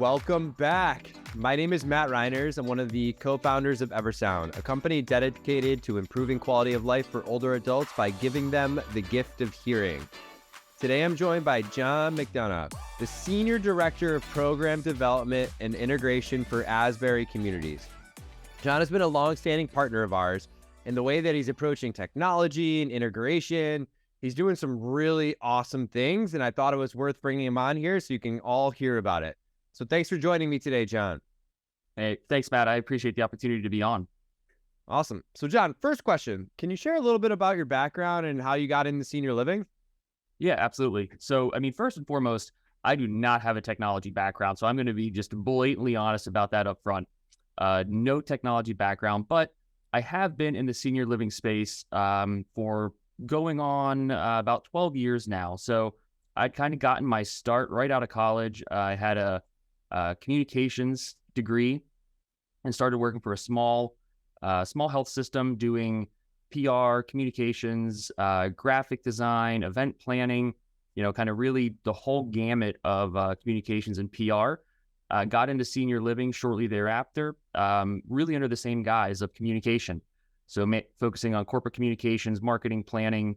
welcome back. My name is Matt Reiners. I'm one of the co-founders of Eversound, a company dedicated to improving quality of life for older adults by giving them the gift of hearing. Today, I'm joined by John McDonough, the Senior Director of Program Development and Integration for Asbury Communities. John has been a long-standing partner of ours, and the way that he's approaching technology and integration, he's doing some really awesome things, and I thought it was worth bringing him on here so you can all hear about it. So thanks for joining me today, John. Hey, thanks, Matt. I appreciate the opportunity to be on. Awesome. So John, first question, can you share a little bit about your background and how you got into senior living? Yeah, absolutely. So, first and foremost, I do not have a technology background, so I'm going to be just blatantly honest about that up front. No technology background, but I have been in the senior living space for going on about 12 years now. So I'd kind of gotten my start right out of college. I had a communications degree and started working for a small health system doing PR, communications, graphic design, event planning, kind of really the whole gamut of communications and PR. Got into senior living shortly thereafter, really under the same guise of communication. So focusing on corporate communications, marketing, planning,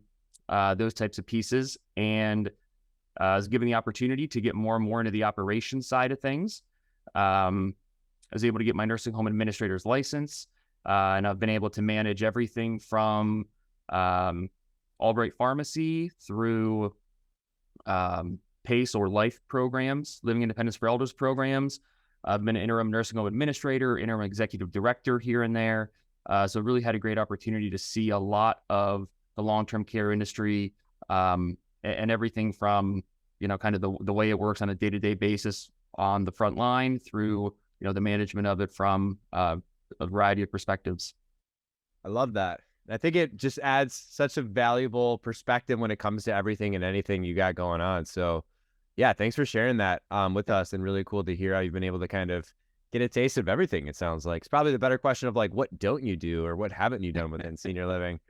those types of pieces. And I was given the opportunity to get more and more into the operations side of things. I was able to get my nursing home administrator's license, and I've been able to manage everything from Albright Pharmacy through PACE or LIFE programs, Living Independence for Elders programs. I've been an interim nursing home administrator, interim executive director here and there. So really had a great opportunity to see a lot of the long-term care industry and everything from, kind of the way it works on a day-to-day basis on the front line through, the management of it from a variety of perspectives. I love that. I think it just adds such a valuable perspective when it comes to everything and anything you got going on. So yeah, thanks for sharing that with us, and really cool to hear how you've been able to kind of get a taste of everything. It sounds like it's probably the better question of like, what don't you do or what haven't you done within senior living?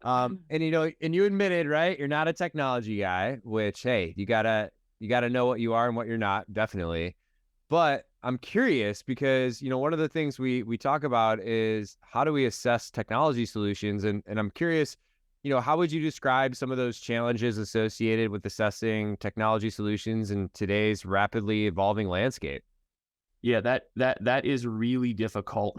And you admitted, right, you're not a technology guy, which, hey, you gotta know what you are and what you're not, definitely. But I'm curious because, one of the things we talk about is how do we assess technology solutions? And I'm curious, how would you describe some of those challenges associated with assessing technology solutions in today's rapidly evolving landscape? Yeah, that is really difficult.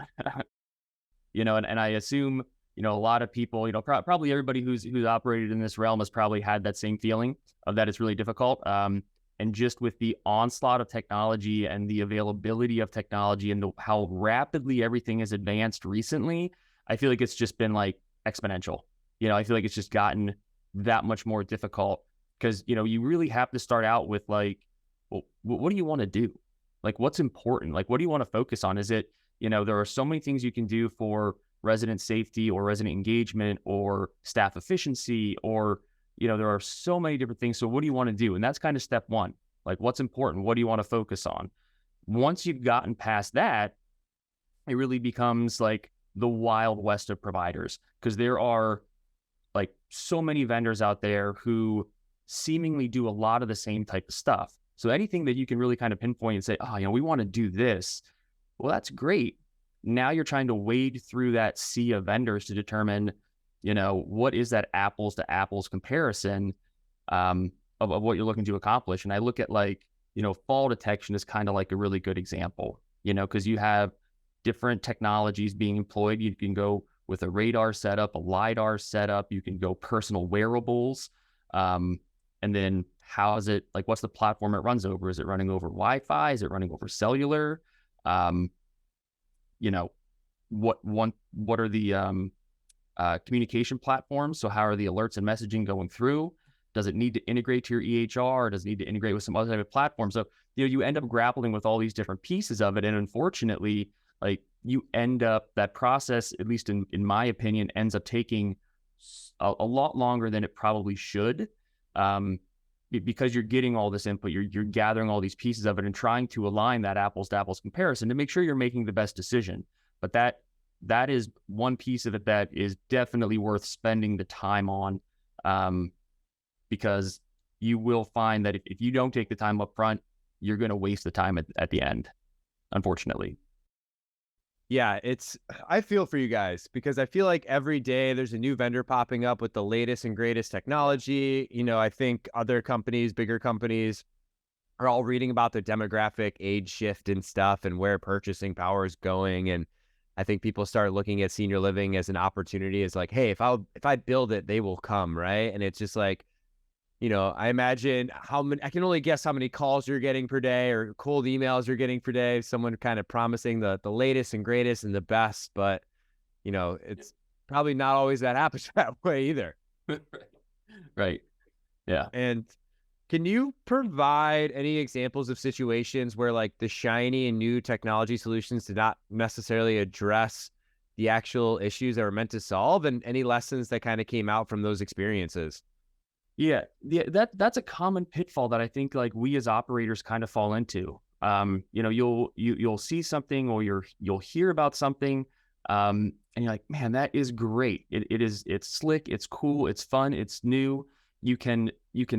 And I assume, a lot of people, probably everybody who's operated in this realm has probably had that same feeling of that it's really difficult. And just with the onslaught of technology and the availability of technology and how rapidly everything has advanced recently, I feel like it's just been like exponential. I feel like it's just gotten that much more difficult because, you really have to start out with like, well, what do you want to do? Like, what's important? Like, what do you want to focus on? Is it, there are so many things you can do for resident safety or resident engagement or staff efficiency or, there are so many different things. So what do you want to do? And that's kind of step one. Like, what's important? What do you want to focus on? Once you've gotten past that, it really becomes like the Wild West of providers, because there are like so many vendors out there who seemingly do a lot of the same type of stuff. So anything that you can really kind of pinpoint and say, oh, we want to do this. Well, that's great. Now you're trying to wade through that sea of vendors to determine, what is that apples to apples comparison of what you're looking to accomplish. And I look at like, fall detection is kind of like a really good example, because you have different technologies being employed. You can go with a radar setup, a LiDAR setup, you can go personal wearables. And then how is it, like, what's the platform it runs over? Is it running over Wi-Fi? Is it running over cellular? What are the communication platforms? So how are the alerts and messaging going through? Does it need to integrate to your EHR? Does it need to integrate with some other type of platform? So, you end up grappling with all these different pieces of it. And unfortunately, like, you end up, that process, at least in my opinion, ends up taking a lot longer than it probably should. Because you're getting all this input, you're gathering all these pieces of it and trying to align that apples to apples comparison to make sure you're making the best decision. But that is one piece of it that is definitely worth spending the time on, because you will find that if you don't take the time up front, you're going to waste the time at the end, unfortunately. Yeah, I feel for you guys because I feel like every day there's a new vendor popping up with the latest and greatest technology. I think other companies, bigger companies, are all reading about the demographic age shift and stuff and where purchasing power is going. And I think people start looking at senior living as an opportunity as like, hey, if I build it, they will come, right? And it's just like, I imagine I can only guess how many calls you're getting per day or cold emails you're getting per day. Someone kind of promising the latest and greatest and the best, but it's probably not always that happens that way either. Right. Yeah. And can you provide any examples of situations where like the shiny and new technology solutions did not necessarily address the actual issues that were meant to solve, and any lessons that kind of came out from those experiences? Yeah, that's a common pitfall that I think like we as operators kind of fall into. You'll see something or you'll hear about something, and you're like, man, that is great. It's slick, it's cool, it's fun, it's new. You can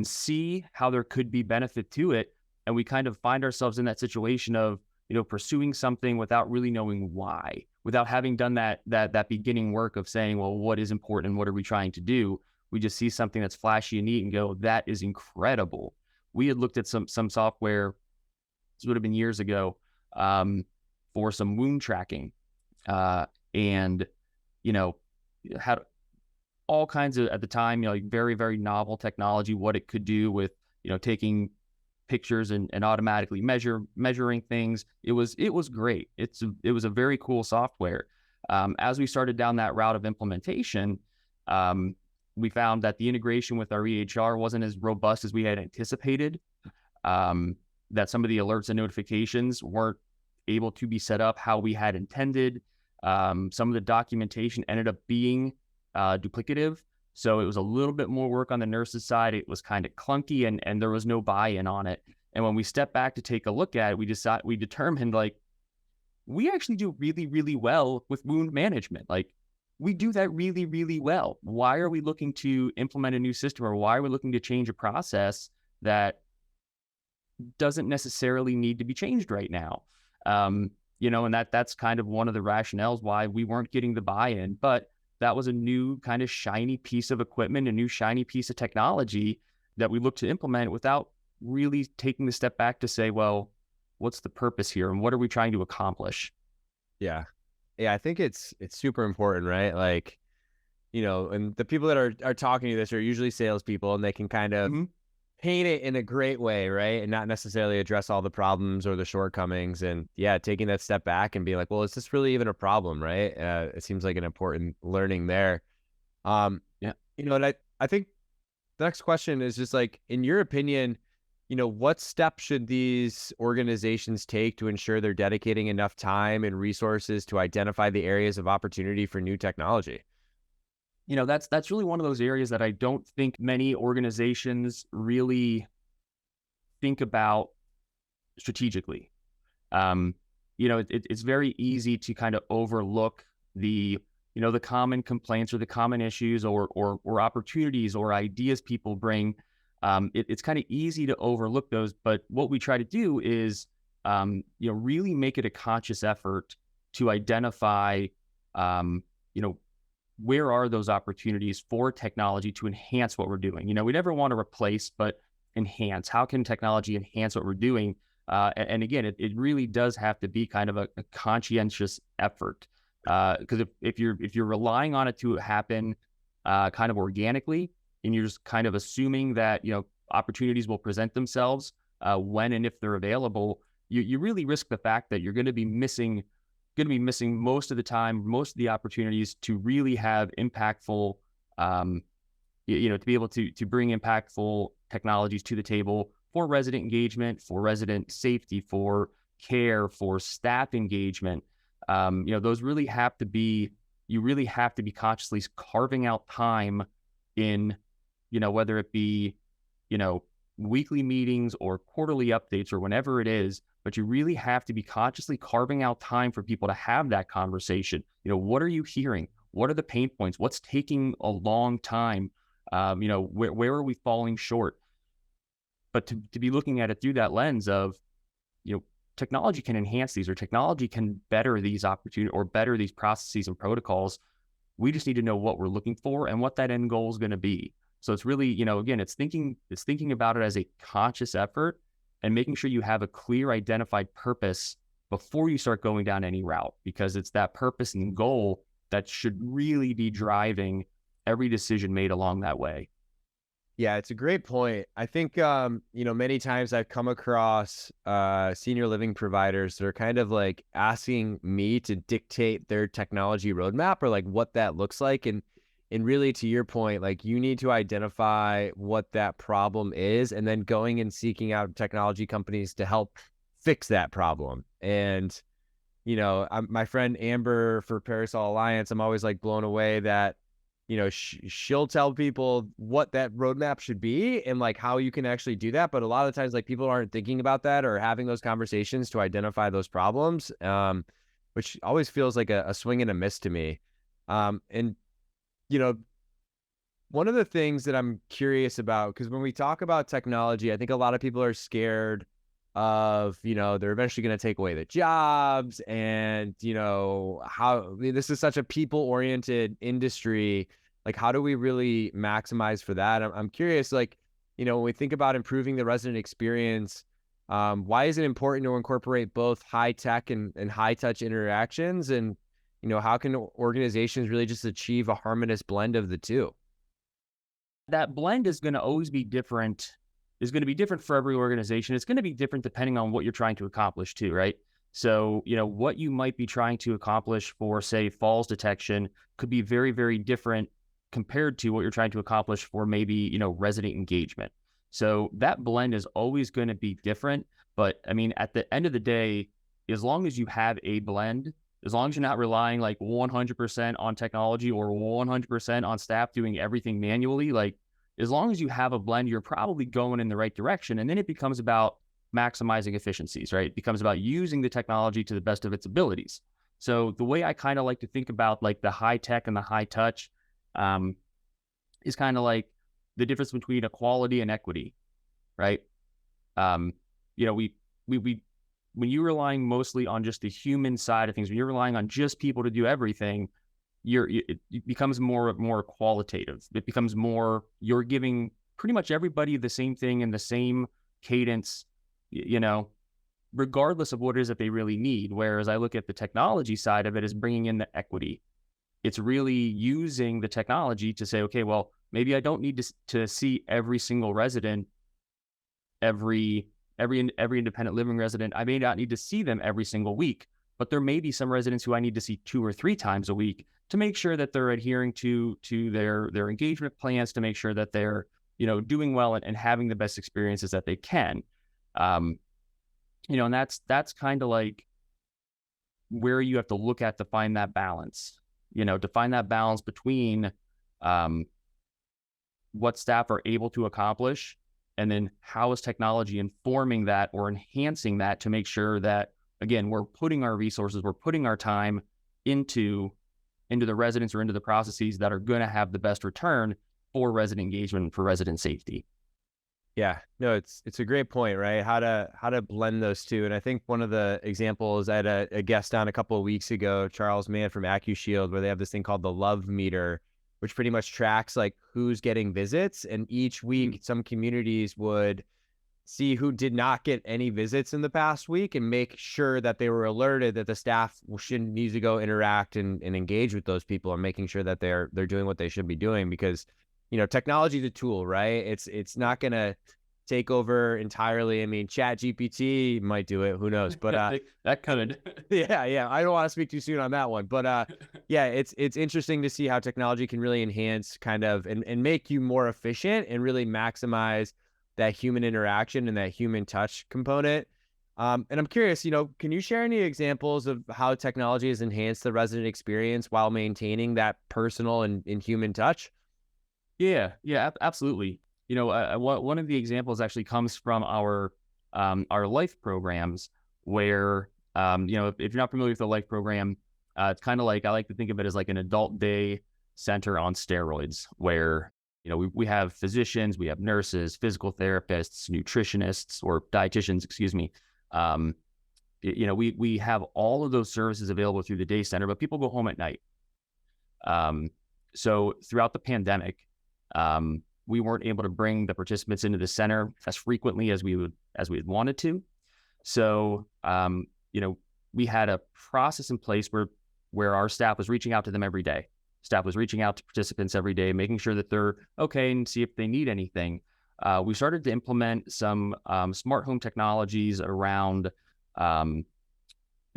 see how there could be benefit to it, and we kind of find ourselves in that situation of pursuing something without really knowing why, without having done that beginning work of saying, well, what is important and what are we trying to do? We just see something that's flashy and neat and go, that is incredible. We had looked at some software, this would have been years ago, for some wound tracking, and had all kinds of, at the time, very, very novel technology, what it could do with taking pictures and automatically measuring things. It was great. It was a very cool software. As we started down that route of implementation, we found that the integration with our EHR wasn't as robust as we had anticipated, that some of the alerts and notifications weren't able to be set up how we had intended. Some of the documentation ended up being duplicative. So it was a little bit more work on the nurse's side. It was kind of clunky and there was no buy-in on it. And when we stepped back to take a look at it, we determined like, we actually do really, really well with wound management. Like, we do that really, really well. Why are we looking to implement a new system, or why are we looking to change a process that doesn't necessarily need to be changed right now? And that's kind of one of the rationales why we weren't getting the buy-in. But that was a new kind of shiny piece of equipment, a new shiny piece of technology that we looked to implement without really taking the step back to say, well, what's the purpose here and what are we trying to accomplish? Yeah. Yeah, I think it's super important, right? Like, and the people that are talking to this are usually salespeople, and they can kind of paint it in a great way, right? And not necessarily address all the problems or the shortcomings. And yeah, taking that step back and be like, well, is this really even a problem, right? It seems like an important learning there. Yeah. And I think the next question is just like, in your opinion, what steps should these organizations take to ensure they're dedicating enough time and resources to identify the areas of opportunity for new technology? That's really one of those areas that I don't think many organizations really think about strategically. It's very easy to kind of overlook the common complaints or the common issues or opportunities or ideas people bring. It's kind of easy to overlook those, but what we try to do is, really make it a conscious effort to identify, where are those opportunities for technology to enhance what we're doing. We never want to replace, but enhance. How can technology enhance what we're doing? And again, it really does have to be kind of a conscientious effort, because if you're relying on it to happen kind of organically, and you're just kind of assuming that opportunities will present themselves when and if they're available, you really risk the fact that you're going to be missing most of the time, most of the opportunities to really have impactful, to be able to bring impactful technologies to the table for resident engagement, for resident safety, for care, for staff engagement. Those really have to be, you really have to be consciously carving out time in, whether it be, weekly meetings or quarterly updates or whenever it is, but you really have to be consciously carving out time for people to have that conversation. What are you hearing? What are the pain points? What's taking a long time? Where are we falling short? But to be looking at it through that lens of, technology can enhance these, or technology can better these opportunities or better these processes and protocols. We just need to know what we're looking for and what that end goal is going to be. So it's really, again, it's thinking about it as a conscious effort and making sure you have a clear identified purpose before you start going down any route, because it's that purpose and goal that should really be driving every decision made along that way. Yeah, it's a great point. I think, many times I've come across senior living providers that are kind of like asking me to dictate their technology roadmap, or like what that looks like. And really, to your point, like, you need to identify what that problem is, and then going and seeking out technology companies to help fix that problem. And, my friend Amber for Parasol Alliance, I'm always like blown away that, she'll tell people what that roadmap should be and like how you can actually do that. But a lot of times, like, people aren't thinking about that or having those conversations to identify those problems, which always feels like a swing and a miss to me. And, you know, one of the things that I'm curious about, because when we talk about technology, I think a lot of people are scared of, they're eventually going to take away the jobs, and, how this is such a people-oriented industry. Like, how do we really maximize for that? I'm curious, like, when we think about improving the resident experience, why is it important to incorporate both high tech and high touch interactions? And, how can organizations really just achieve a harmonious blend of the two? That blend is going to always be different, is going to be different for every organization. It's going to be different depending on what you're trying to accomplish too, right? So, what you might be trying to accomplish for, say, falls detection could be very, very different compared to what you're trying to accomplish for maybe, resident engagement. So that blend is always going to be different. But I mean, at the end of the day, as long as you have a blend, as long as you're not relying like 100% on technology or 100% on staff doing everything manually, like, as long as you have a blend, you're probably going in the right direction. And then it becomes about maximizing efficiencies, right? It becomes about using the technology to the best of its abilities. So the way I kind of like to think about like the high tech and the high touch is kind of like the difference between equality and equity, right? We when you're relying mostly on just the human side of things, when you're relying on just people to do everything, it becomes more qualitative. It becomes more, you're giving pretty much everybody the same thing in the same cadence, regardless of what it is that they really need. Whereas I look at the technology side of it as bringing in the equity. It's really using the technology to say, okay, well, maybe I don't need to see every single resident, every independent living resident. I may not need to see them every single week, but there may be some residents who I need to see 2 or 3 times a week to make sure that they're adhering to their engagement plans, to make sure that they're, doing well and having the best experiences that they can. And that's kind of like where you have to look at to find that balance, to find that balance between what staff are able to accomplish, and then how is technology informing that or enhancing that to make sure that, again, we're putting our resources, we're putting our time into the residents or into the processes that are going to have the best return for resident engagement and for resident safety. Yeah, no, it's a great point, right? How to blend those two. And I think one of the examples, I had a guest on a couple of weeks ago, Charles Mann from AccuShield, where they have this thing called the Love Meter, which pretty much tracks like who's getting visits. And each week, some communities would see who did not get any visits in the past week and make sure that they were alerted that the staff shouldn't need to go interact and engage with those people, and making sure that they're doing what they should be doing. Because, technology is a tool, right? It's not going to take over entirely. I mean, Chat GPT might do it, who knows? But that could. yeah. I don't want to speak too soon on that one. But yeah, it's interesting to see how technology can really enhance kind of and make you more efficient and really maximize that human interaction and that human touch component. And I'm curious, can you share any examples of how technology has enhanced the resident experience while maintaining that personal and human touch? Yeah, absolutely. One of the examples actually comes from our life programs, where, if you're not familiar with the life program, it's kind of like, I like to think of it as like an adult day center on steroids, where, we have physicians, we have nurses, physical therapists, nutritionists, or dietitians, excuse me, We have all of those services available through the day center, but people go home at night. So throughout the pandemic, we weren't able to bring the participants into the center as frequently as we had wanted to. So, we had a process in place where our staff was reaching out to them every day. Staff was reaching out to participants every day, making sure that they're okay and see if they need anything. We started to implement some smart home technologies around,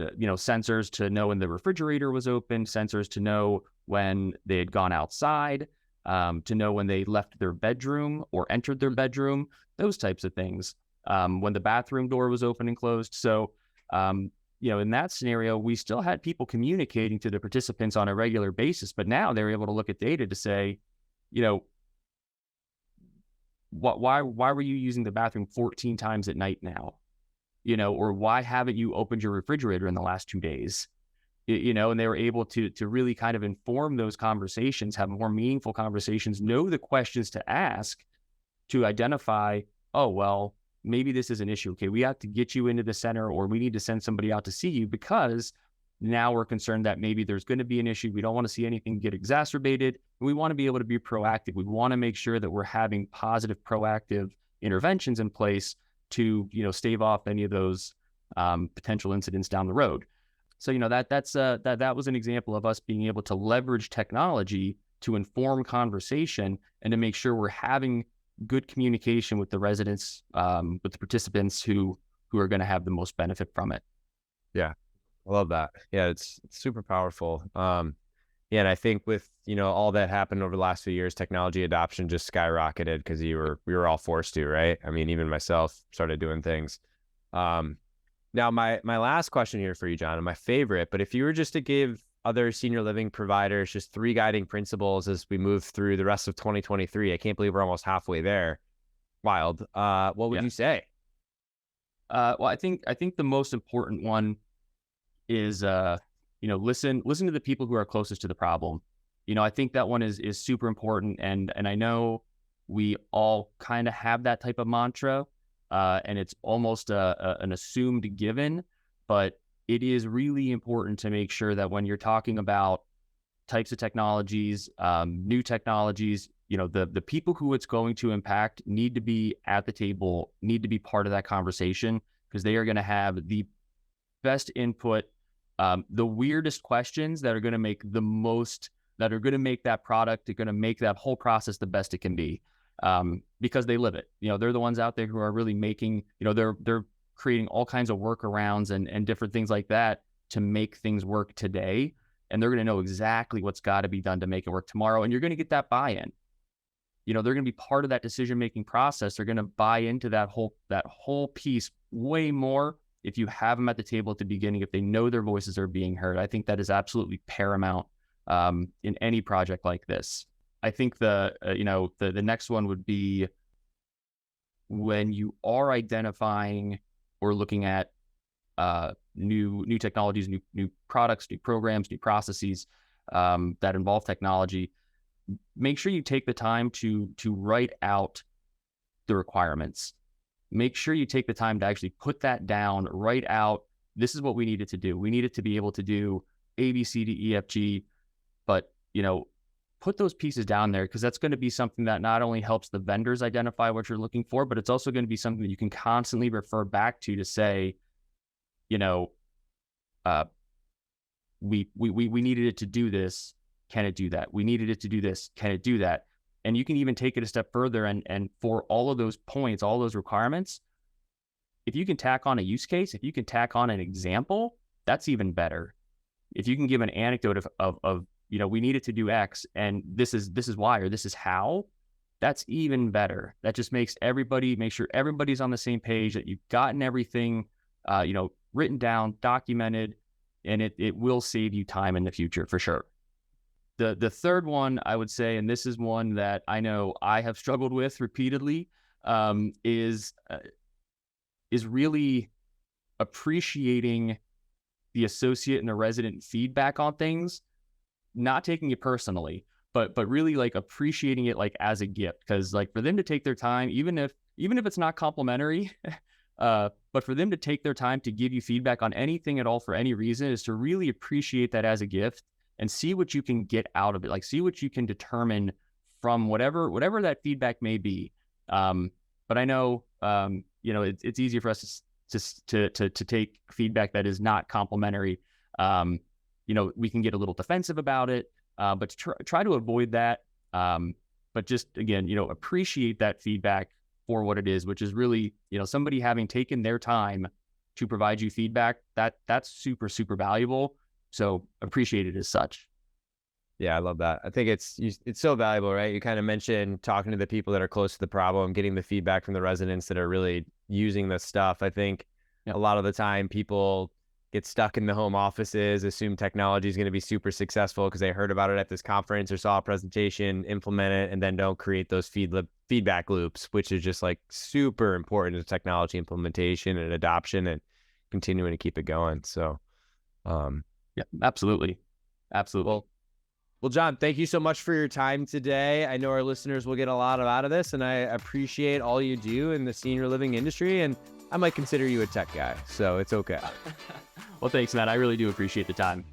sensors to know when the refrigerator was open, sensors to know when they had gone outside, to know when they left their bedroom or entered their bedroom, those types of things. When the bathroom door was open and closed. So, in that scenario, we still had people communicating to the participants on a regular basis, but now they're able to look at data to say, why were you using the bathroom 14 times at night now? Or why haven't you opened your refrigerator in the last 2 days? And they were able to really kind of inform those conversations, have more meaningful conversations, know the questions to ask to identify, oh, well, maybe this is an issue. Okay, we have to get you into the center, or we need to send somebody out to see you because now we're concerned that maybe there's going to be an issue. We don't want to see anything get exacerbated. We want to be able to be proactive. We want to make sure that we're having positive, proactive interventions in place to, stave off any of those potential incidents down the road. So, that was an example of us being able to leverage technology to inform conversation and to make sure we're having good communication with the residents, with the participants who are going to have the most benefit from it. Yeah, I love that. Yeah, it's super powerful. Yeah, and I think with all that happened over the last few years, technology adoption just skyrocketed because we were all forced to, right? I mean, even myself started doing things. Now, my last question here for you, John, and my favorite, but if you were just to give other senior living providers just 3 guiding principles as we move through the rest of 2023, I can't believe we're almost halfway there. Wild. What would you say? Well, I think the most important one is, listen to the people who are closest to the problem. I think that one is super important. And I know we all kind of have that type of mantra, and it's almost an assumed given, but it is really important to make sure that when you're talking about types of technologies, new technologies, the people who it's going to impact need to be at the table, need to be part of that conversation, because they are going to have the best input, the weirdest questions that are going to make that product, they're going to make that whole process the best it can be, because they live it. They're the ones out there who are really making, they're creating all kinds of workarounds and different things like that to make things work today. And they're going to know exactly what's got to be done to make it work tomorrow. And you're going to get that buy-in. They're going to be part of that decision-making process. They're going to buy into that whole piece way more if you have them at the table at the beginning, if they know their voices are being heard. I think that is absolutely paramount in any project like this. I think the next one would be when you are identifying or looking at new technologies, new products, new programs, new processes that involve technology. Make sure you take the time to write out the requirements. Make sure you take the time to actually put that down, write out, this is what we need it to do. We need it to be able to do A, B, C, D, E, F, G, but, put those pieces down there, because that's going to be something that not only helps the vendors identify what you're looking for, but it's also going to be something that you can constantly refer back to say, we needed it to do this. Can it do that? We needed it to do this. Can it do that? And you can even take it a step further. And for all of those points, all those requirements, if you can tack on a use case, if you can tack on an example, that's even better. If you can give an anecdote of we need it to do X, and this is why, or this is how, that's even better. That just make sure everybody's on the same page, that you've gotten everything, written down, documented, and it will save you time in the future for sure. The third one I would say, and this is one that I know I have struggled with repeatedly, is really appreciating the associate and the resident feedback on things, not taking it personally, but really like appreciating it like as a gift. Because like for them to take their time, even if it's not complimentary, But for them to take their time to give you feedback on anything at all for any reason is to really appreciate that as a gift and see what you can get out of it. Like see what you can determine from whatever that feedback may be. But I know, it's easier for us to take feedback that is not complimentary. We can get a little defensive about it, but try to avoid that. But just again, appreciate that feedback for what it is, which is really, somebody having taken their time to provide you feedback. That's super, super valuable. So appreciate it as such. Yeah, I love that. I think it's so valuable, right? You kind of mentioned talking to the people that are close to the problem, getting the feedback from the residents that are really using this stuff. I think a lot of the time people get stuck in the home offices, assume technology is going to be super successful because they heard about it at this conference or saw a presentation, implement it, and then don't create those feedback loops, which is just like super important to technology implementation and adoption and continuing to keep it going. So, yeah, absolutely. Absolutely. Well, John, thank you so much for your time today. I know our listeners will get a lot out of this, and I appreciate all you do in the senior living industry, and I might consider you a tech guy, so it's okay. Well, thanks, Matt. I really do appreciate the time.